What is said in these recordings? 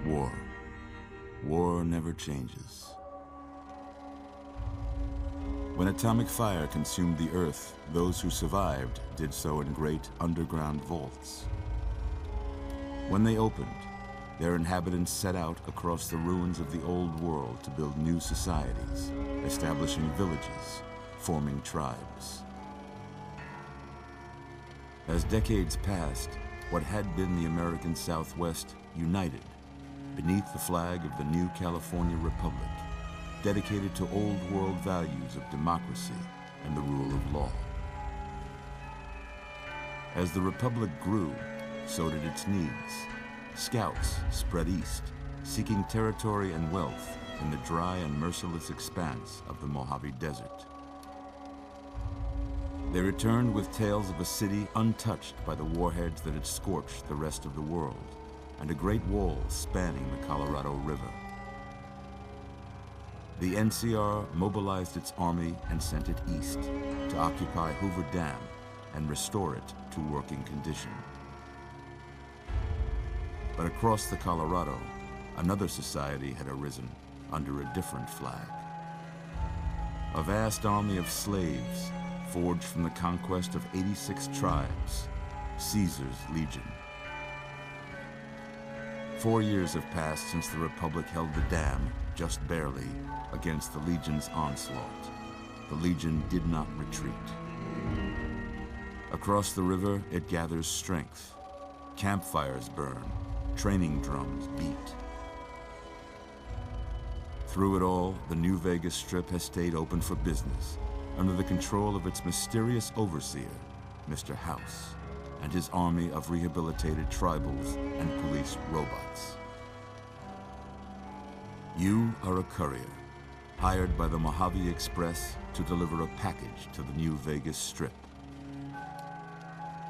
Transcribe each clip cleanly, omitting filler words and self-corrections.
War. War never changes. When atomic fire consumed the Earth, those who survived did so in great underground vaults. When they opened, their inhabitants set out across the ruins of the old world to build new societies, establishing villages, forming tribes. As decades passed, what had been the American Southwest united beneath the flag of the new California Republic, dedicated to old world values of democracy and the rule of law. As the Republic grew, so did its needs. Scouts spread east, seeking territory and wealth in the dry and merciless expanse of the Mojave Desert. They returned with tales of a city untouched by the warheads that had scorched the rest of the world, and a great wall spanning the Colorado River. The NCR mobilized its army and sent it east to occupy Hoover Dam and restore it to working condition. But across the Colorado, another society had arisen under a different flag. A vast army of slaves forged from the conquest of 86 tribes, Caesar's Legion. 4 years have passed since the Republic held the dam, just barely, against the Legion's onslaught. The Legion did not retreat. Across the river, it gathers strength. Campfires burn, training drums beat. Through it all, the New Vegas Strip has stayed open for business, under the control of its mysterious overseer, Mr. House, and his army of rehabilitated tribals and police robots. You are a courier, hired by the Mojave Express to deliver a package to the New Vegas Strip.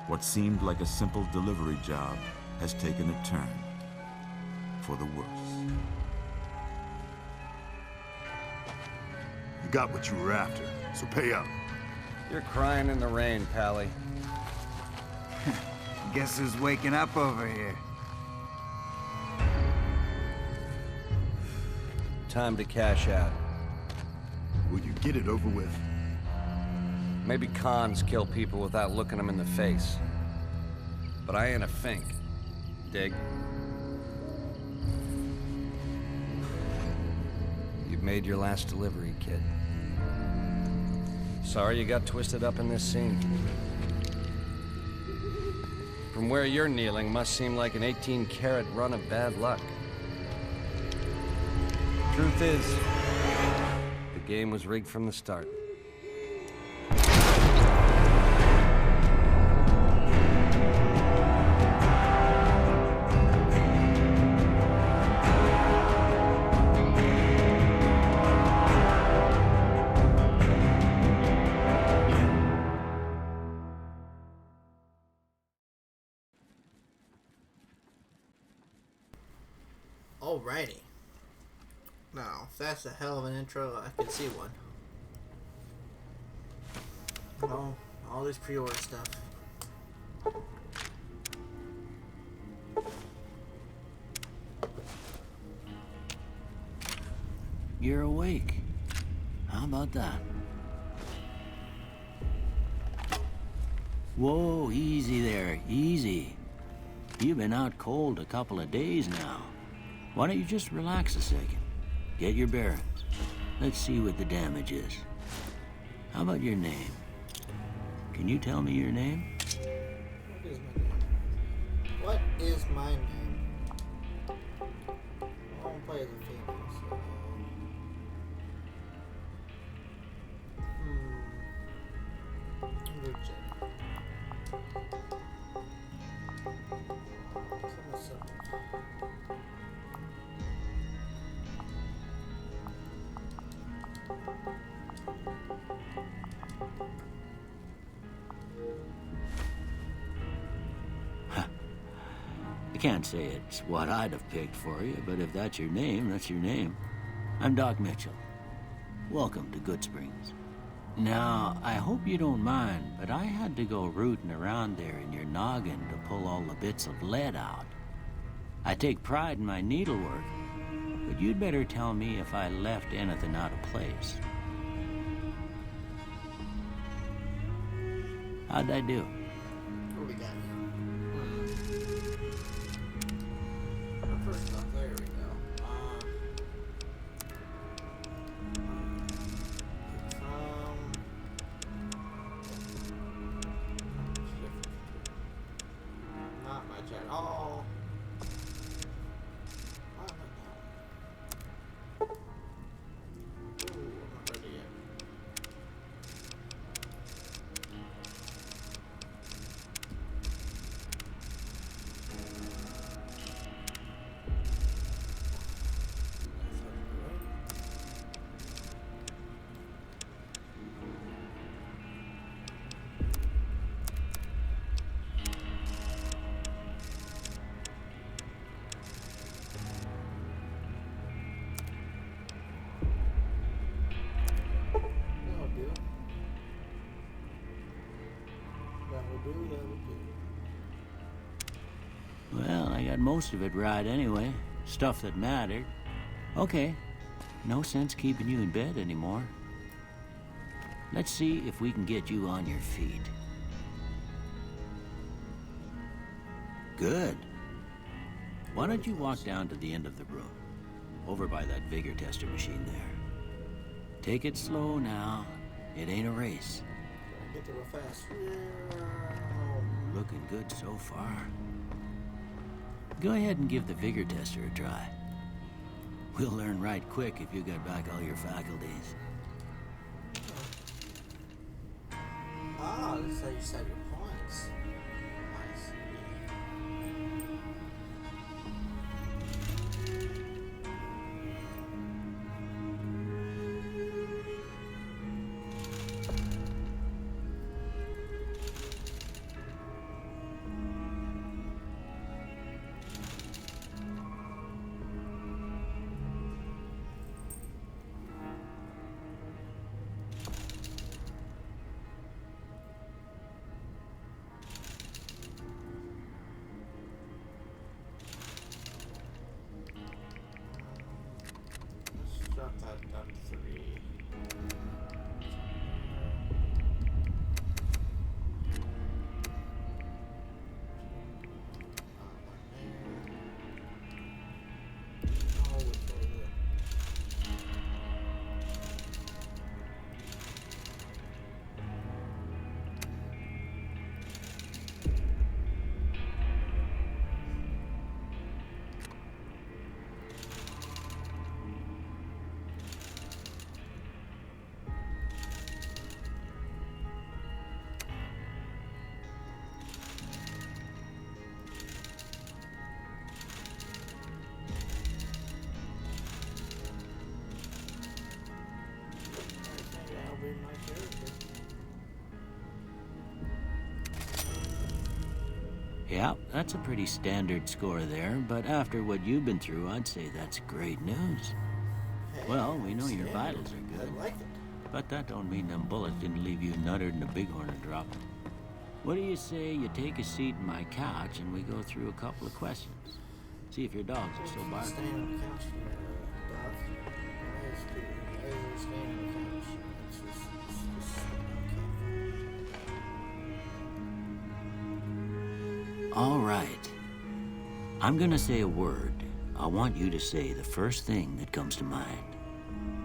What seemed like a simple delivery job has taken a turn for the worse. You got what you were after, so pay up. You're crying in the rain, Pally. Guess who's waking up over here? Time to cash out. Will you get it over with? Maybe cons kill people without looking them in the face. But I ain't a fink. Dig? You've made your last delivery, kid. Sorry you got twisted up in this scene. From where you're kneeling must seem like an 18-carat run of bad luck. Truth is, the game was rigged from the start. Alrighty. Now, if that's a hell of an intro, I can see one. Well, all this pre-order stuff. You're awake. How about that? Whoa, easy there, easy. You've been out cold a couple of days now. Why don't you just relax a second? Get your bearings. Let's see what the damage is. How about your name? Can you tell me your name? What is my name? I won't play as a female, so... Good check. I can't say it's what I'd have picked for you, but if that's your name, that's your name. I'm Doc Mitchell. Welcome to Goodsprings. Now, I hope you don't mind, but I had to go rooting around there in your noggin to pull all the bits of lead out. I take pride in my needlework, but you'd better tell me if I left anything out of place. How'd I do? What do we got? First off, there we go. Not much at all. Ooh, I'm not ready yet. Well, I got most of it right anyway. Stuff that mattered. Okay, no sense keeping you in bed anymore. Let's see if we can get you on your feet. Good. Why don't you walk down to the end of the room, over by that vigor tester machine there. Take it slow now. It ain't a race. Get there real fast. Looking good so far. Go ahead and give the vigor tester a try. We'll learn right quick if you got back all your faculties. Ah, this is how you set your points. I see. Drop that down to 3. Yeah, that's a pretty standard score there, but after what you've been through, I'd say that's great news. Well, we know your vitals are good, I like it. but that don't mean them bullets didn't leave you nuttered in a bighorn and dropped. What do you say you take a seat in my couch and we go through a couple of questions? See if your dogs are still barking. Staying on the couch here, Doc. Why is he staying on the couch? It's just okay. All right. I'm gonna say a word. I want you to say the first thing that comes to mind.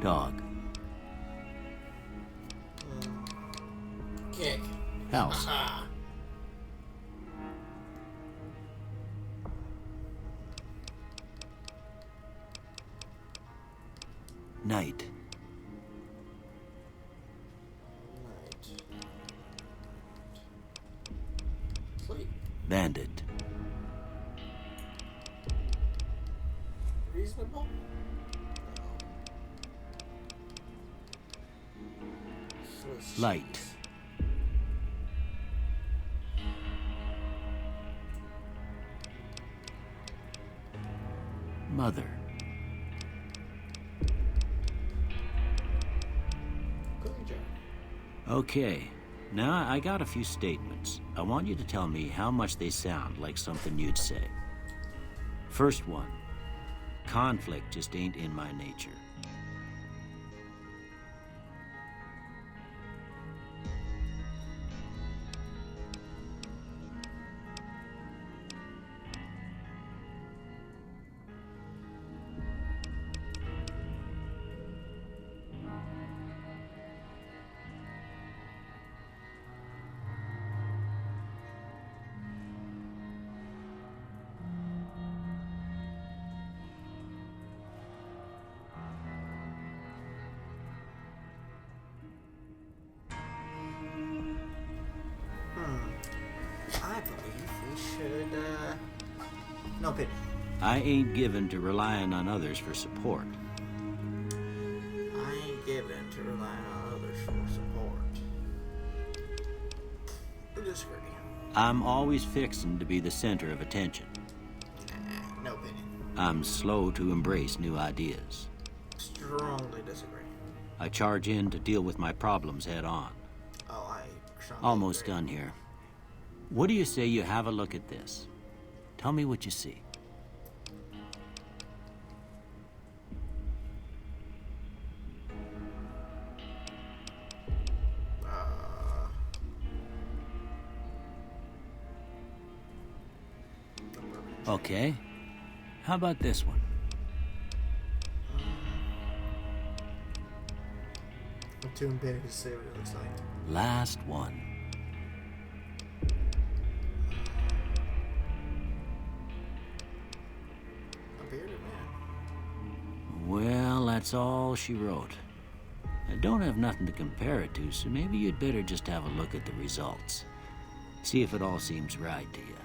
Dog. Kick. House. Night. Sleep. Bandit. Reasonable? No. Light. Mother. Cooking jar. Okay. Now I got a few statements. I want you to tell me how much they sound like something you'd say. First one, conflict just ain't in my nature. I believe we should, no pity. I ain't given to relying on others for support. I ain't given to relying on others for support. We disagree. I'm always fixin' to be the center of attention. Nah, no opinion. I'm slow to embrace new ideas. Strongly disagree. I charge in to deal with my problems head on. Oh, I strongly Almost agree. done here. What do you say you have a look at this? Tell me what you see. Okay. How about this one? I'm too embarrassed to say what it looks like. Last one. A bearded man. Well, that's all she wrote. I don't have nothing to compare it to, so maybe you'd better just have a look at the results. See if it all seems right to you.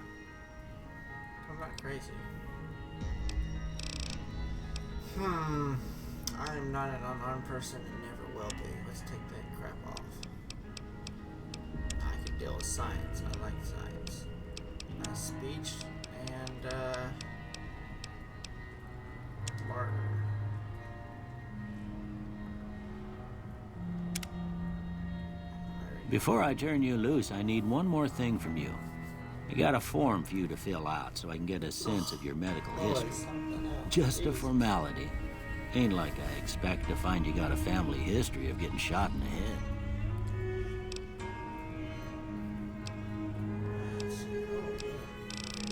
I'm not crazy. I'm not an unarmed person and never will be. Let's take that crap off. I can deal with science. I like science. Speech and, murder. Before I turn you loose, I need one more thing from you. I got a form for you to fill out so I can get a sense of your medical history. Just a formality. Ain't like I expect to find you got a family history of getting shot in the head.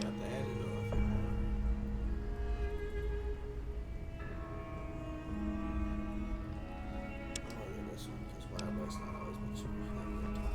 Got the edit off. I'm gonna do this one because why was not always make sure we have a good time.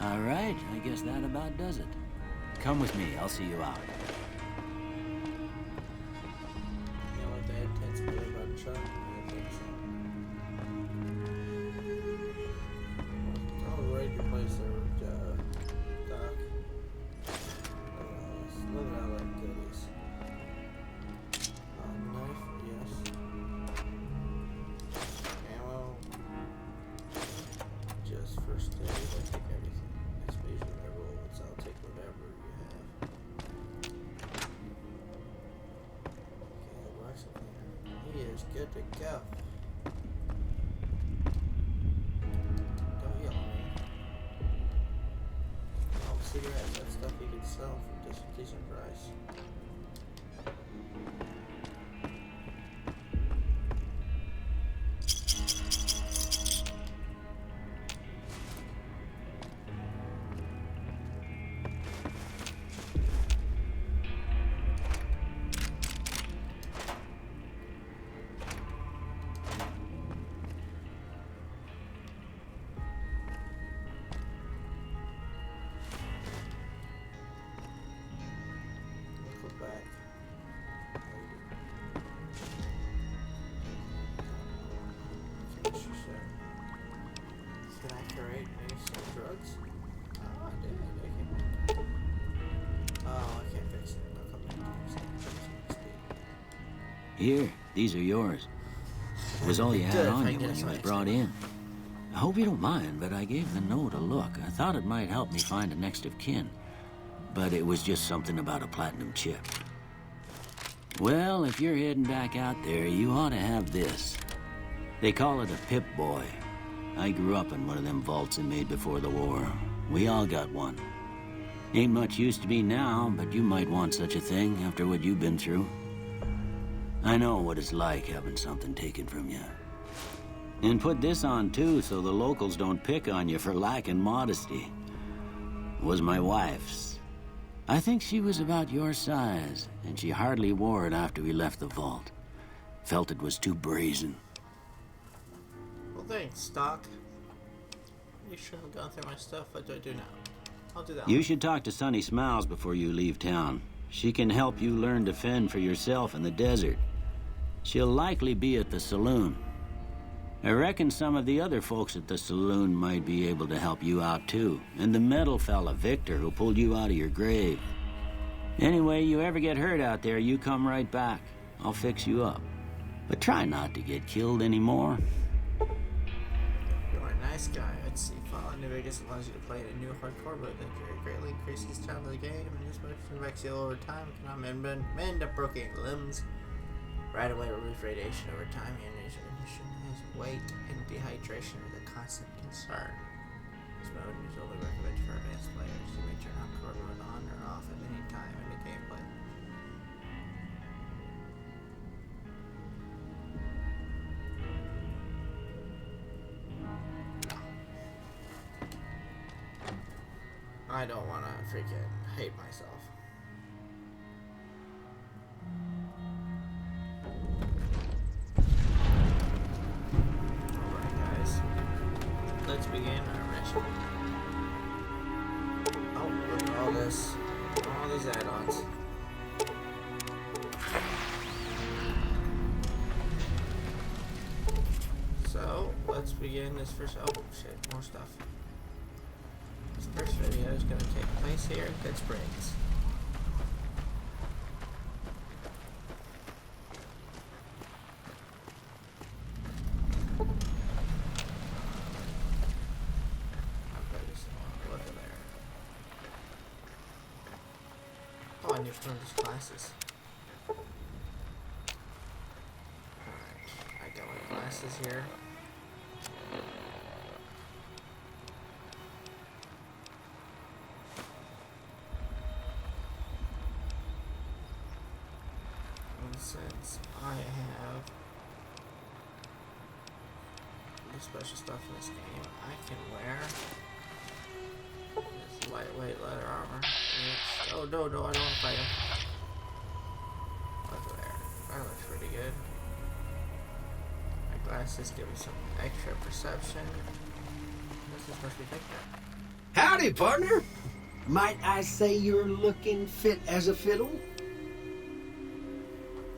All right, I guess that about does it. Come with me, I'll see you out. You know what the intense part about Chuck? I think so. Oh, right, your place there, Doc. Look at how like goodies. Knife, yes. Ammo. Just first aid, I take everything. Especially when I roll, so I'll take whatever you have. is good to go. Don't yell at me. Oh, cigarettes, that stuff you can sell for just a decent price. Back. Finish your set. Can I create me some drugs? Oh, I did. Oh, I can't fix it. I'll come back to fix it. Here, these are yours. It was all you had on you when you was brought in. I hope you don't mind, but I gave the note a look. I thought it might help me find a next of kin. But it was just something about a platinum chip. Well, if you're heading back out there, you ought to have this. They call it a Pip-Boy. I grew up in one of them vaults they made before the war. We all got one. Ain't much use to me now, but you might want such a thing after what you've been through. I know what it's like having something taken from you. And put this on, too, so the locals don't pick on you for lacking modesty. It was my wife's. I think she was about your size, and she hardly wore it after we left the vault. Felt it was too brazen. Well, thanks, Doc. You should have gone through my stuff. What do I do now? I'll do that. You should talk to Sunny Smiles before you leave town. She can help you learn to fend for yourself in the desert. She'll likely be at the saloon. I reckon some of the other folks at the saloon might be able to help you out too. And the metal fella, Victor, who pulled you out of your grave. Anyway, you ever get hurt out there, you come right back. I'll fix you up. But try not to get killed anymore. You're a nice guy. I'd see. Falling New Vegas allows you to play in a new hardcore mode that greatly increases time of the game, and this motion makes you over time cannot mend up broken limbs. Right away, removes radiation over time. Ammunition weight and dehydration is a constant concern. This mode is only recommended for advanced players. You may turn hardcore mode on or off at any time in the gameplay. No. I don't want to freaking hate myself. Let's begin our mission. Oh, look at all this. All these add-ons. So, let's begin this first... Oh, shit, more stuff. This first video is going to take place here at Goodsprings. Oh, I need to learn these classes. Alright, I got my glasses here. And since I have the special stuff in this game, I can wear this lightweight leather armor. Oh, no, I don't want to fight him. Look there. That looks pretty good. My glasses give me some extra perception. This is supposed to be Victor. Howdy, partner. Might I say you're looking fit as a fiddle?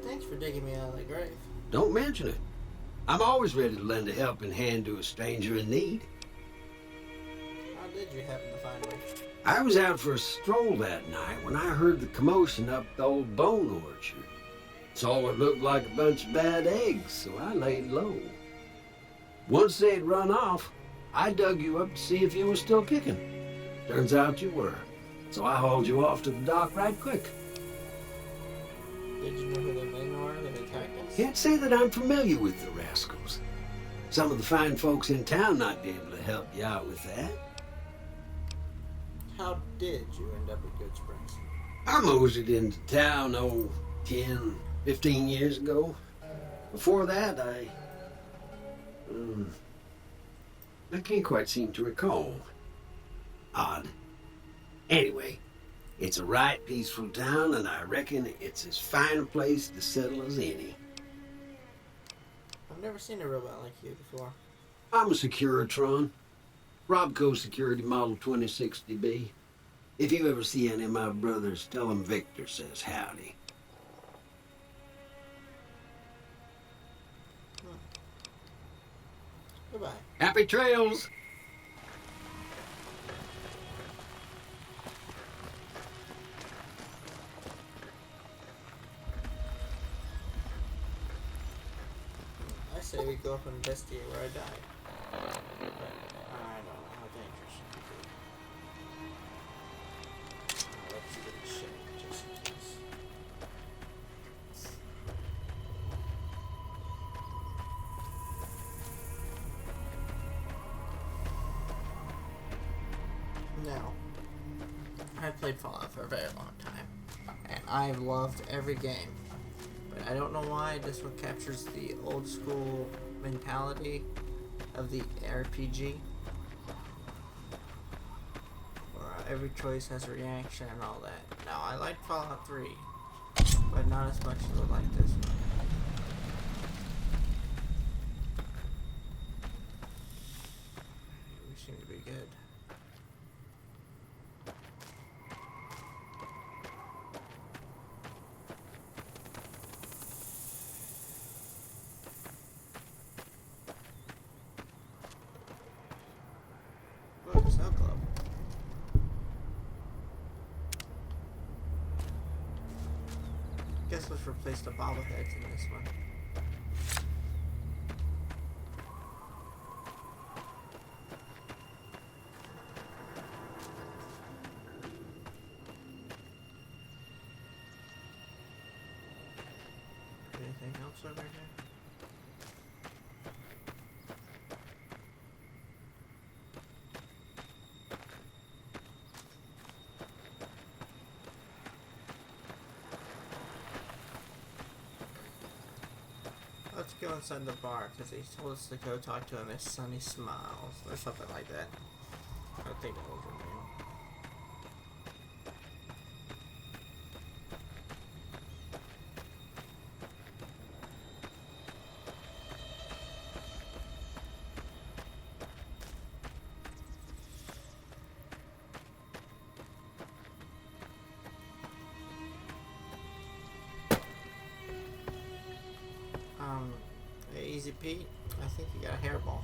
Thanks for digging me out of the grave. Don't mention it. I'm always ready to lend a helping hand to a stranger in need. How did you happen to find me? I was out for a stroll that night when I heard the commotion up the old bone orchard. Saw what looked like a bunch of bad eggs, so I laid low. Once they'd run off, I dug you up to see if you were still kicking. Turns out you were, so I hauled you off to the dock right quick. Did you know who the men were that attacked us? Can't say that I'm familiar with the rascals. Some of the fine folks in town might be able to help you out with that. How did you end up at Goodsprings? I moseyed into town, 10, 15 years ago. Before that, I can't quite seem to recall. Odd. Anyway, it's a right peaceful town, and I reckon it's as fine a place to settle as any. I've never seen a robot like you before. I'm a Securitron. Robco Security Model 2060B. If you ever see any of my brothers, tell them Victor says howdy. Goodbye. Happy trails! I say we go up and investigate where I died. But I don't know how dangerous it could be. Let's get the shit just in case. Now, I've played Fallout for a very long time, and I've loved every game. But I don't know why this one captures the old school mentality of the RPG, where every choice has a reaction and all that. Now, I like Fallout 3, but not as much as I like this one. We seem to be good. Whoa, Snow Club. Guess let's replace the bobbleheads in this one. Anything else over here? Let's go inside the bar, because he told us to go talk to a Miss Sunny Smiles, or something like that. I think that was her name. Hey, Easy Pete, I think you got a hairball.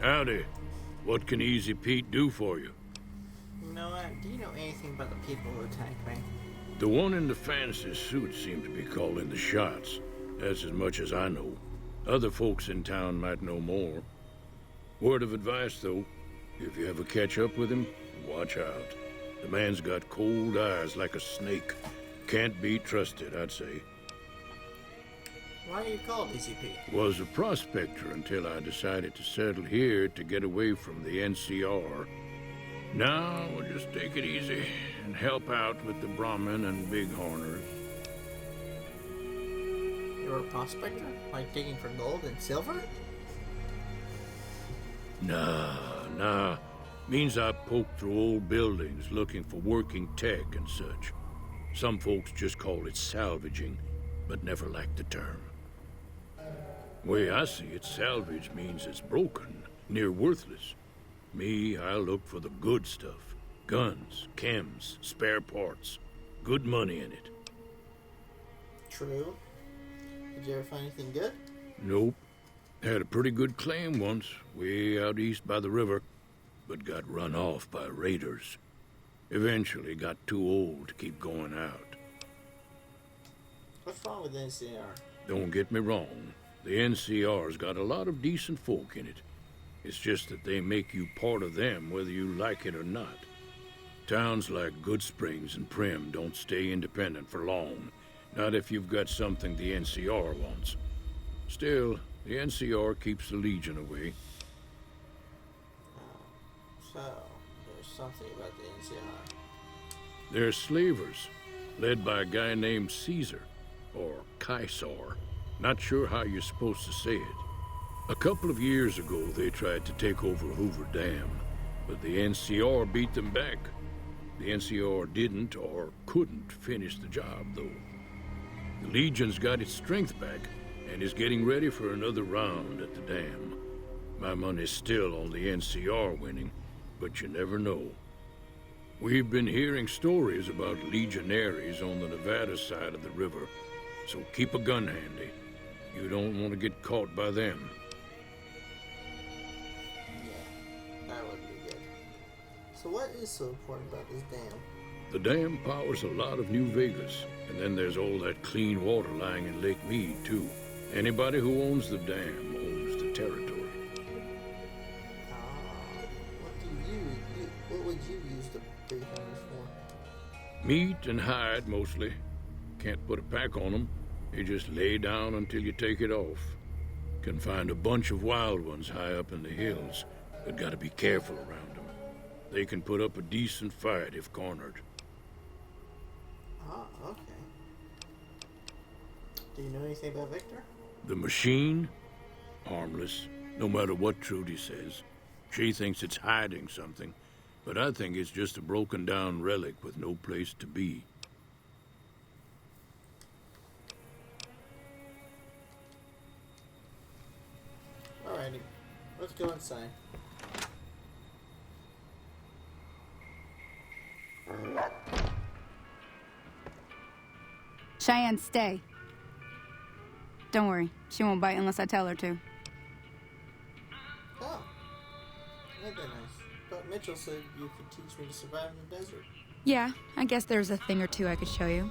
Howdy. What can Easy Pete do for you? You know what? Do you know anything about the people who attacked me? The one in the fancy suit seemed to be calling the shots. That's as much as I know. Other folks in town might know more. Word of advice, though. If you ever catch up with him, watch out. The man's got cold eyes like a snake. Can't be trusted, I'd say. Why are you called Easy Pete? Was a prospector until I decided to settle here to get away from the NCR. Now we'll just take it easy and help out with the Brahmin and Bighorners. You're a prospector? Like digging for gold and silver? Nah. Means I poke through old buildings looking for working tech and such. Some folks just call it salvaging, but never liked the term. Way I see it, salvage means it's broken, near worthless. Me, I look for the good stuff. Guns, chems, spare parts. Good money in it. True. Did you ever find anything good? Nope. Had a pretty good claim once, way out east by the river, but got run off by raiders. Eventually got too old to keep going out. What's wrong with the NCR? Don't get me wrong. The NCR's got a lot of decent folk in it. It's just that they make you part of them whether you like it or not. Towns like Goodsprings and Prim don't stay independent for long. Not if you've got something the NCR wants. Still, the NCR keeps the Legion away. So, there's something about the NCR. They're slavers, led by a guy named Caesar, or Caesar. Not sure how you're supposed to say it. A couple of years ago, they tried to take over Hoover Dam, but the NCR beat them back. The NCR didn't or couldn't finish the job, though. The Legion's got its strength back and is getting ready for another round at the dam. My money's still on the NCR winning, but you never know. We've been hearing stories about legionaries on the Nevada side of the river, so keep a gun handy. You don't want to get caught by them. Yeah, that would be good. So what is so important about this dam? The dam powers a lot of New Vegas, and then there's all that clean water lying in Lake Mead, too. Anybody who owns the dam owns the territory. What would you use the big hunters for? Meat and hide, mostly. Can't put a pack on them. You just lay down until you take it off. Can find a bunch of wild ones high up in the hills, but gotta be careful around them. They can put up a decent fight if cornered. Oh, okay. Do you know anything about Victor? The machine? Harmless, no matter what Trudy says. She thinks it's hiding something, but I think it's just a broken down relic with no place to be. Alrighty, let's go inside. Cheyenne, stay. Don't worry, she won't bite unless I tell her to. Oh, that'd be nice. But Mitchell said you could teach me to survive in the desert. Yeah, I guess there's a thing or two I could show you.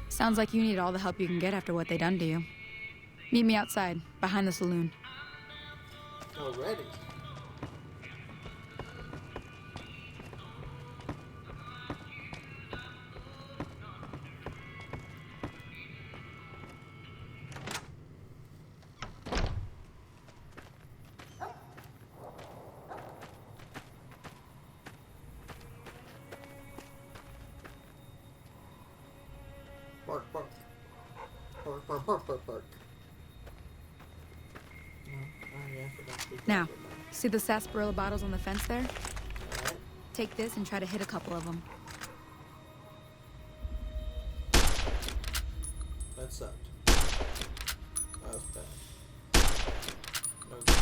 Sounds like you need all the help you can get after what they done to you. Meet me outside, behind the saloon. Already? Bark, bark. Bark, bark, bark, bark, bark. No, oh yeah, I forgot to be Now, careful about it. see the sarsaparilla bottles on the fence there? Alright, Take this and try to hit a couple of them. that sucked. That was bad. No good.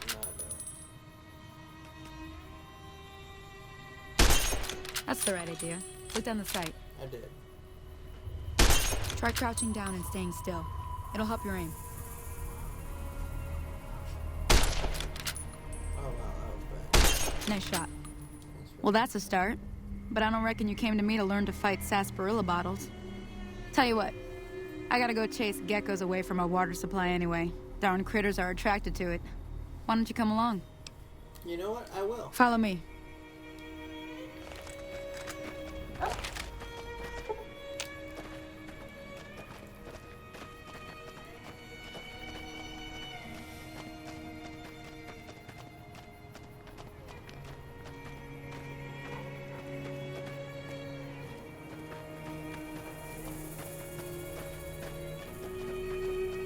Not bad. That's the right idea. Look down the sight. I did. Try crouching down and staying still. It'll help your aim. Oh wow, that was bad. Nice shot. Thanks for Well, that's a start. But I don't reckon you came to me to learn to fight sarsaparilla bottles. Tell you what, I gotta go chase geckos away from our water supply anyway. Darn critters are attracted to it. Why don't you come along? You know what? I will. Follow me.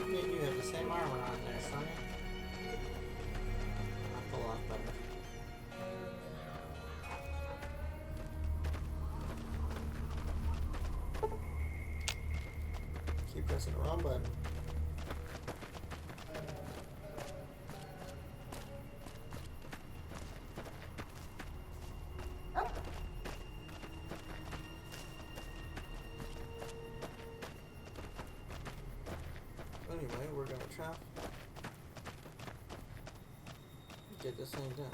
Man, you have the same armor on there, Sonny. That's a lot better. Keep pressing the wrong button. Anyway, we're gonna try get this thing done.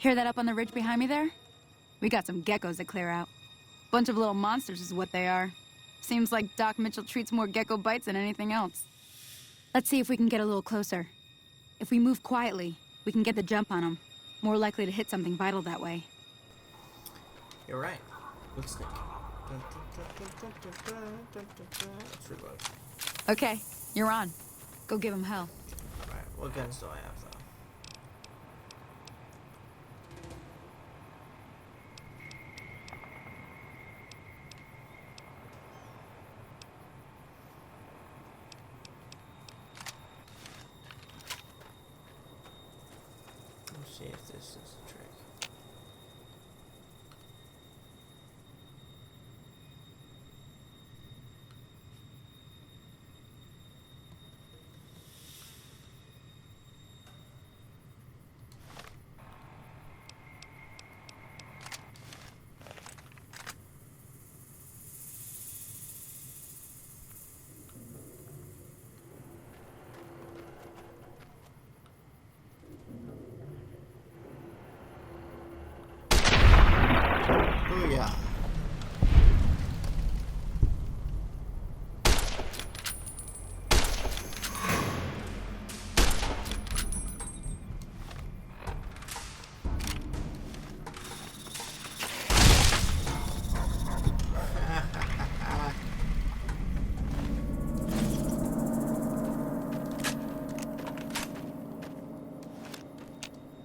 Hear that up on the ridge behind me there? We got some geckos to clear out. Bunch of little monsters is what they are. Seems like Doc Mitchell treats more gecko bites than anything else. Let's see if we can get a little closer. If we move quietly, we can get the jump on them. More likely to hit something vital that way. You're right. Let's think. Let's reload. Okay, you're on. Go give him hell. Alright, what guns do I have, though? Let's see if this is a trick. Oh yeah.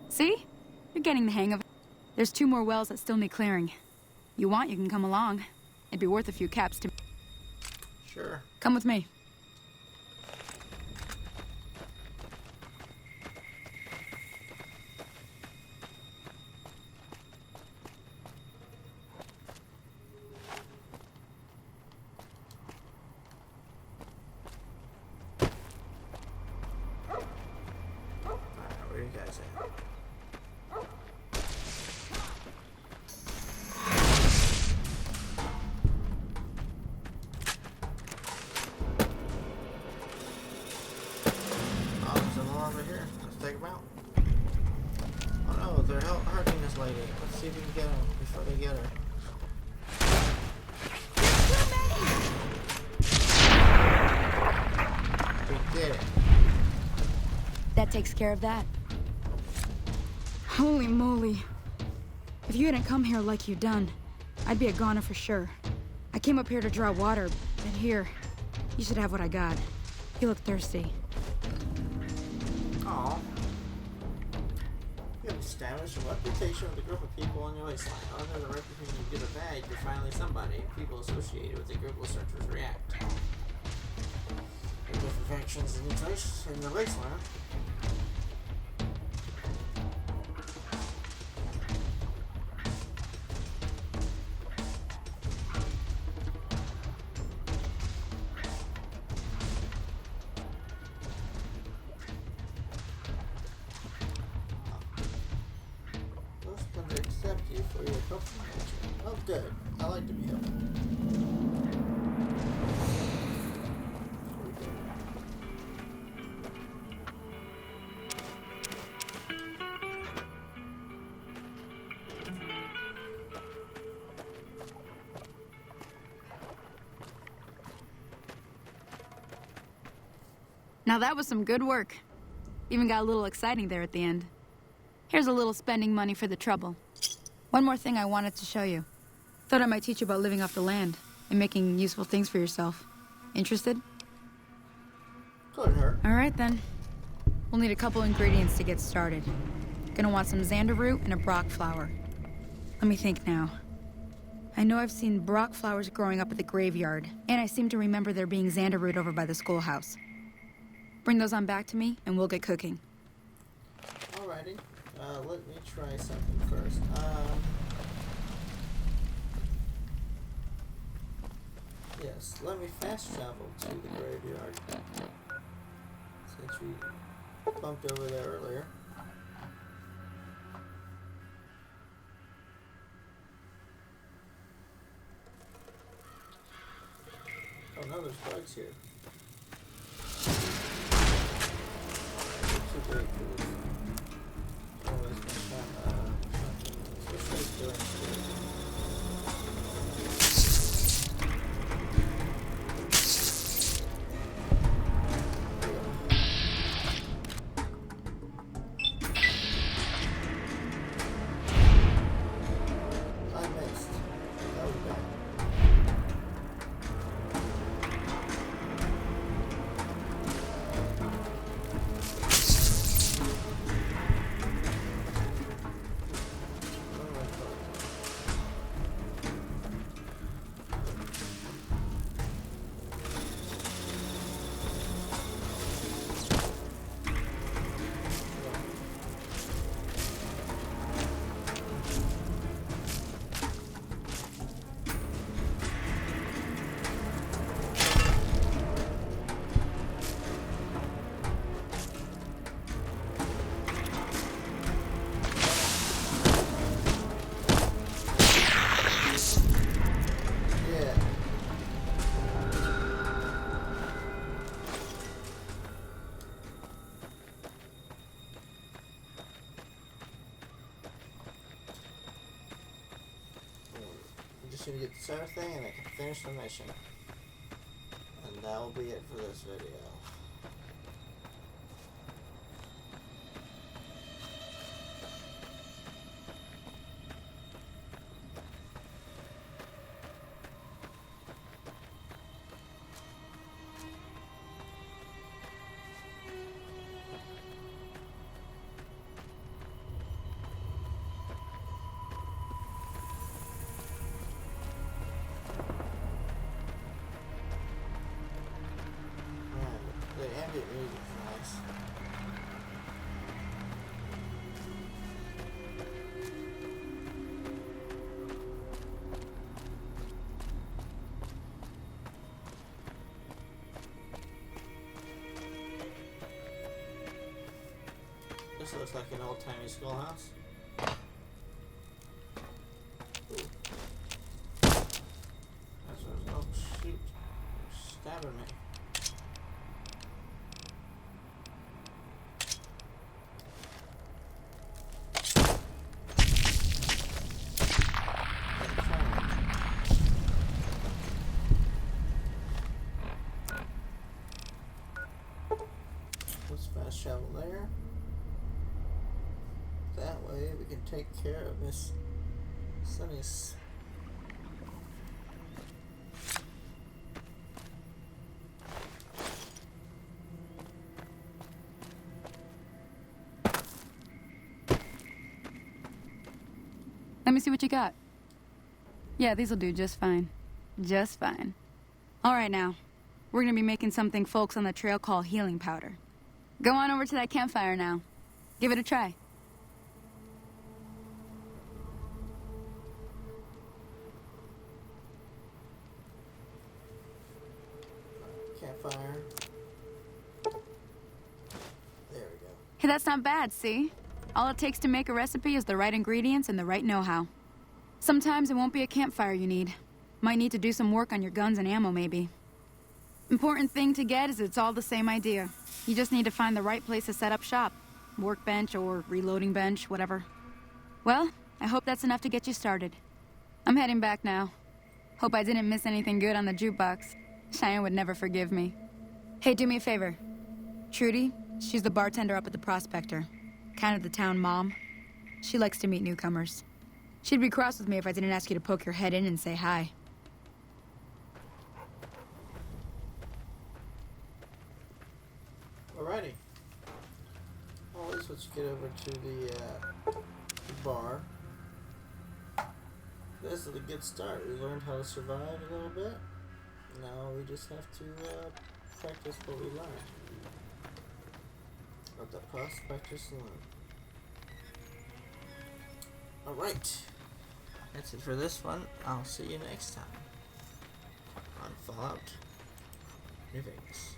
See? You're getting the hang of it. There's 2 more wells that still need clearing. You want, you can come along. It'd be worth a few caps to... Sure. Come with me. Alright, where you guys at? Over here. Let's take them out. Oh no, they're hurting this lady. Let's see if we can get them before they get her. We did it. That takes care of that. Holy moly. If you hadn't come here like you done, I'd be a goner for sure. I came up here to draw water, but here, you should have what I got. You look thirsty. Aw. You have established a reputation with a group of people in your wasteland. Under the reputation you get a badge, you're finally somebody. People associated with the group will start to react. If infections in place in the wasteland. Accept you for your performance. Oh, good. I like to be helpful. Now that was some good work. Even got a little exciting there at the end. Here's a little spending money for the trouble. One more thing I wanted to show you. Thought I might teach you about living off the land and making useful things for yourself. Interested? Couldn't hurt. All right then. We'll need a couple ingredients to get started. Gonna want some xander root and a brock flower. Let me think now. I know I've seen brock flowers growing up at the graveyard, and I seem to remember there being xander root over by the schoolhouse. Bring those on back to me, and we'll get cooking. Alrighty. Let me try something first. Yes, let me fast travel to the graveyard. Since we bumped over there earlier. Oh no, there's bugs here. Too great for this. Oh, that's my mission to get this everything, and I can finish the mission. And that will be it for this video. The ambient music is nice. This looks like an old-timey schoolhouse. Ooh. That's what, oh shoot. They're stabbing me. Let's fast travel there. That way we can take care of Miss Sunny's. Let me see what you got. Yeah, these'll do just fine. Just fine. All right, now. We're gonna be making something folks on the trail call healing powder. Go on over to that campfire now. Give it a try. Campfire. There we go. Hey, that's not bad, see? All it takes to make a recipe is the right ingredients and the right know-how. Sometimes it won't be a campfire you need. Might need to do some work on your guns and ammo, maybe. Important thing to get is it's all the same idea. You just need to find the right place to set up shop. Workbench or reloading bench, whatever. Well, I hope that's enough to get you started. I'm heading back now. Hope I didn't miss anything good on the jukebox. Cheyenne would never forgive me. Hey, do me a favor. Trudy, she's the bartender up at the Prospector. Kind of the town mom. She likes to meet newcomers. She'd be cross with me if I didn't ask you to poke your head in and say hi. Alrighty. Well, let's get over to the bar. This is a good start. We learned how to survive a little bit. Now we just have to practice what we learned. Let the prospectus learn. Alright. That's it for this one. I'll see you next time on Fallout New Vegas.